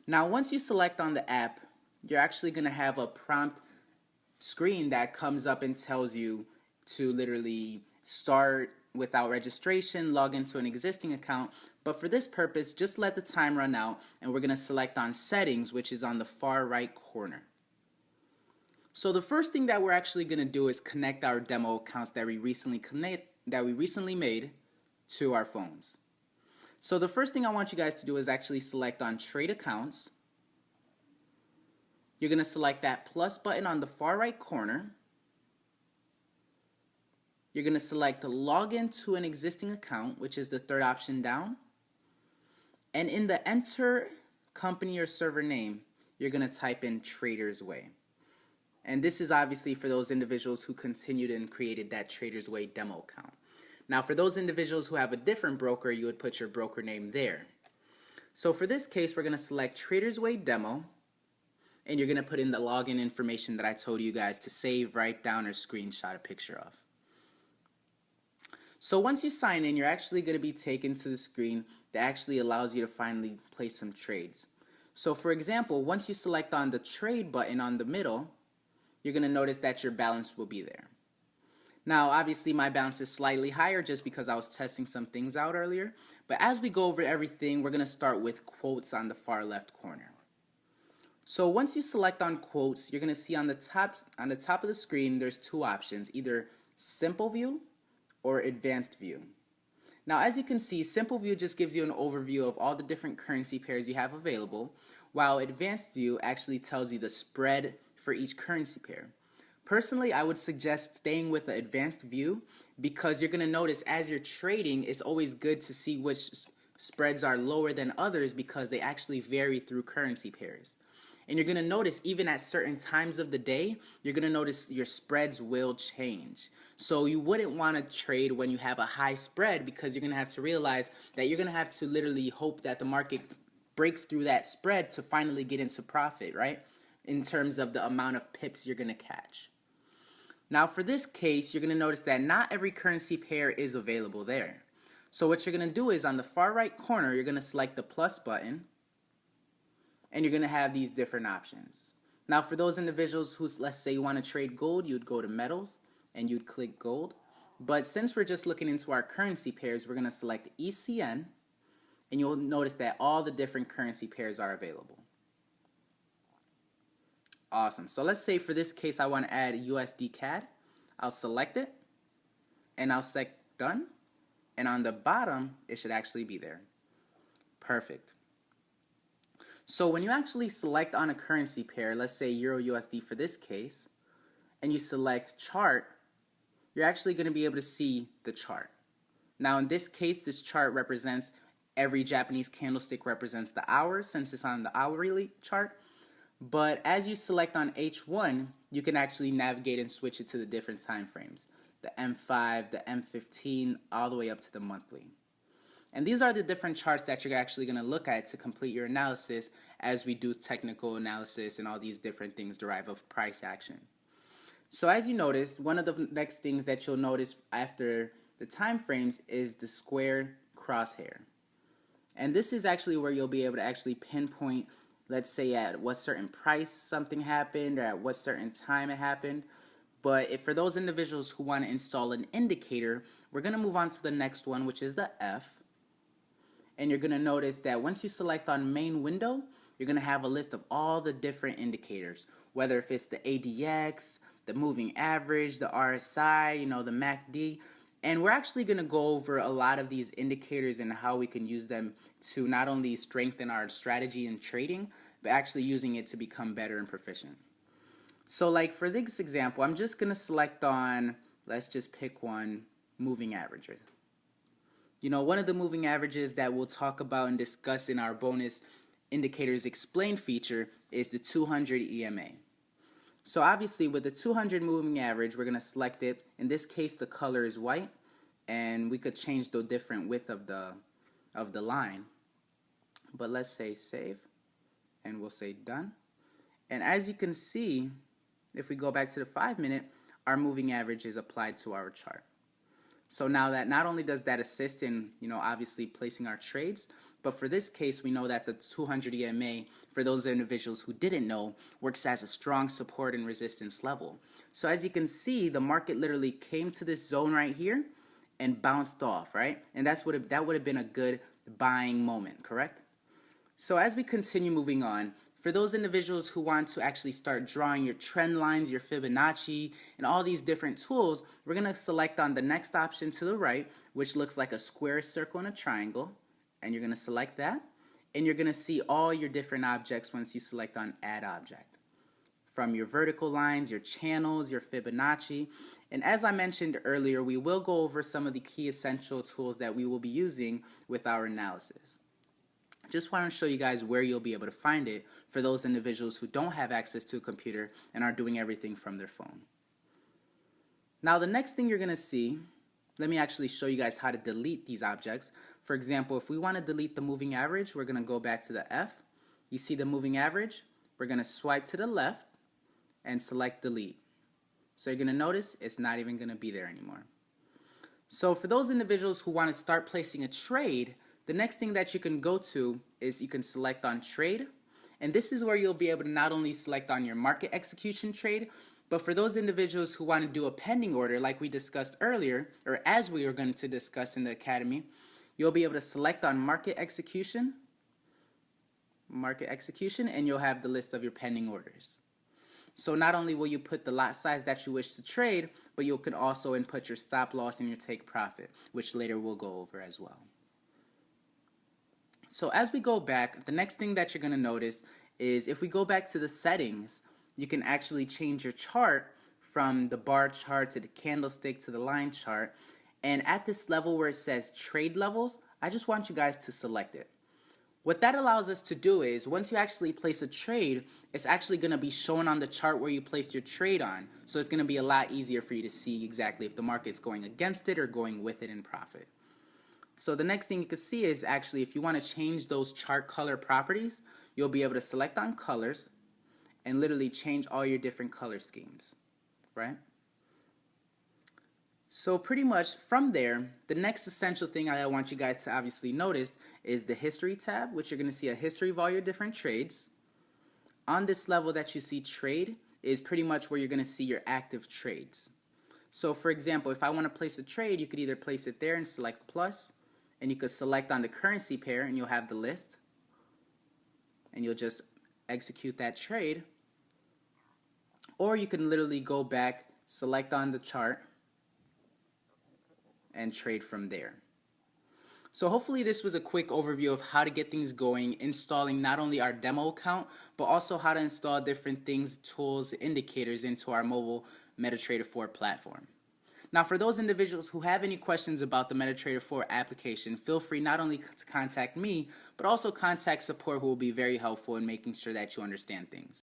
Now, once you select on the app, you're actually going to have a prompt screen that comes up and tells you to literally start without registration, log into an existing account. But for this purpose, just let the time run out, and we're going to select on settings, which is on the far right corner. So the first thing that we're actually going to do is connect our demo accounts that we recently made to our phones. So the first thing I want you guys to do is actually select on trade accounts. You're going to select that plus button on the far right corner. You're going to select log into an existing account, which is the third option down. And in the enter company or server name, you're going to type in Trader's Way. And this is obviously for those individuals who continued and created that Trader's Way demo account. Now, for those individuals who have a different broker, you would put your broker name there. So for this case, we're going to select Trader's Way Demo, and you're going to put in the login information that I told you guys to save, write down, or screenshot a picture of. So once you sign in, you're actually going to be taken to the screen that actually allows you to finally place some trades. So for example, once you select on the trade button on the middle, you're going to notice that your balance will be there. Now, obviously, my balance is slightly higher just because I was testing some things out earlier. But as we go over everything, we're going to start with quotes on the far left corner. So once you select on quotes, you're going to see on the top of the screen, there's two options, either Simple View or Advanced View. Now, as you can see, Simple View just gives you an overview of all the different currency pairs you have available, while Advanced View actually tells you the spread for each currency pair. Personally, I would suggest staying with the Advanced View because you're going to notice as you're trading, it's always good to see which spreads are lower than others because they actually vary through currency pairs. And you're going to notice even at certain times of the day, you're going to notice your spreads will change. So you wouldn't want to trade when you have a high spread because you're going to have to realize that you're going to have to literally hope that the market breaks through that spread to finally get into profit, right? In terms of the amount of pips you're going to catch. Now for this case, you're going to notice that not every currency pair is available there. So what you're going to do is on the far right corner, you're going to select the plus button, and you're going to have these different options. Now for those individuals who, let's say, you want to trade gold, you'd go to metals and you'd click gold. But since we're just looking into our currency pairs, we're going to select ECN, and you'll notice that all the different currency pairs are available. Awesome. So let's say for this case I want to add USD CAD. I'll select it and I'll select done, and on the bottom it should actually be there. Perfect. So when you actually select on a currency pair, let's say Euro USD for this case, and you select chart, you're actually going to be able to see the chart. Now in this case, this chart represents every Japanese candlestick represents the hours since it's on the hourly chart. But as you select on H1, you can actually navigate and switch it to the different time frames. The M5, the M15, all the way up to the monthly. And these are the different charts that you're actually going to look at to complete your analysis as we do technical analysis and all these different things derive of price action. So as you notice, one of the next things that you'll notice after the time frames is the square crosshair. And this is actually where you'll be able to actually pinpoint, let's say, at what certain price something happened or at what certain time it happened. But for those individuals who want to install an indicator, we're going to move on to the next one, which is the F. And you're going to notice that once you select on main window, you're going to have a list of all the different indicators, whether if it's the ADX, the moving average, the RSI, the MACD. And we're actually going to go over a lot of these indicators and how we can use them to not only strengthen our strategy in trading, but actually using it to become better and proficient. So like for this example, I'm just going to select on, let's just pick one, moving average. One of the moving averages that we'll talk about and discuss in our bonus indicators explained feature is the 200 EMA. So obviously with the 200 moving average, we're going to select it. In this case, the color is white, and we could change the different width of the line. But let's say save, and we'll say done. And as you can see, if we go back to the 5-minute, our moving average is applied to our chart. So now that not only does that assist in, obviously placing our trades, But for this case, we know that the 200 EMA, for those individuals who didn't know, works as a strong support and resistance level. So as you can see, the market literally came to this zone right here and bounced off, right? And that would have been a good buying moment, correct? So as we continue moving on, for those individuals who want to actually start drawing your trend lines, your Fibonacci, and all these different tools, we're going to select on the next option to the right, which looks like a square, circle, and a triangle. And you're going to select that. And you're going to see all your different objects once you select on Add Object. From your vertical lines, your channels, your Fibonacci. And as I mentioned earlier, we will go over some of the key essential tools that we will be using with our analysis. Just want to show you guys where you'll be able to find it for those individuals who don't have access to a computer and are doing everything from their phone. Now the next thing you're going to see, let me actually show you guys how to delete these objects. For example, if we want to delete the moving average, we're going to go back to the F. You see the moving average? We're going to swipe to the left and select delete. So you're going to notice it's not even going to be there anymore. So for those individuals who want to start placing a trade, the next thing that you can go to is you can select on trade, and this is where you'll be able to not only select on your market execution trade, but for those individuals who want to do a pending order like we discussed earlier, or as we are going to discuss in the academy, you'll be able to select on market execution, and you'll have the list of your pending orders. So not only will you put the lot size that you wish to trade, but you can also input your stop loss and your take profit, which later we'll go over as well. So as we go back, the next thing that you're going to notice is if we go back to the settings, you can actually change your chart from the bar chart to the candlestick to the line chart. And at this level where it says trade levels, I just want you guys to select it. What that allows us to do is once you actually place a trade, it's actually going to be shown on the chart where you placed your trade on. So it's going to be a lot easier for you to see exactly if the market's going against it or going with it in profit. So the next thing you can see is actually if you want to change those chart color properties, you'll be able to select on colors and literally change all your different color schemes, right? So pretty much from there, the next essential thing I want you guys to obviously notice is the history tab, which you're going to see a history of all your different trades. On this level that you see trade is pretty much where you're going to see your active trades. So for example, if I want to place a trade, you could either place it there and select plus, and you could select on the currency pair and you'll have the list, and you'll just execute that trade. Or you can literally go back, select on the chart, and trade from there. So hopefully this was a quick overview of how to get things going, installing not only our demo account, but also how to install different things, tools, indicators into our mobile MetaTrader 4 platform. Now for those individuals who have any questions about the MetaTrader 4 application, feel free not only to contact me, but also contact support, who will be very helpful in making sure that you understand things.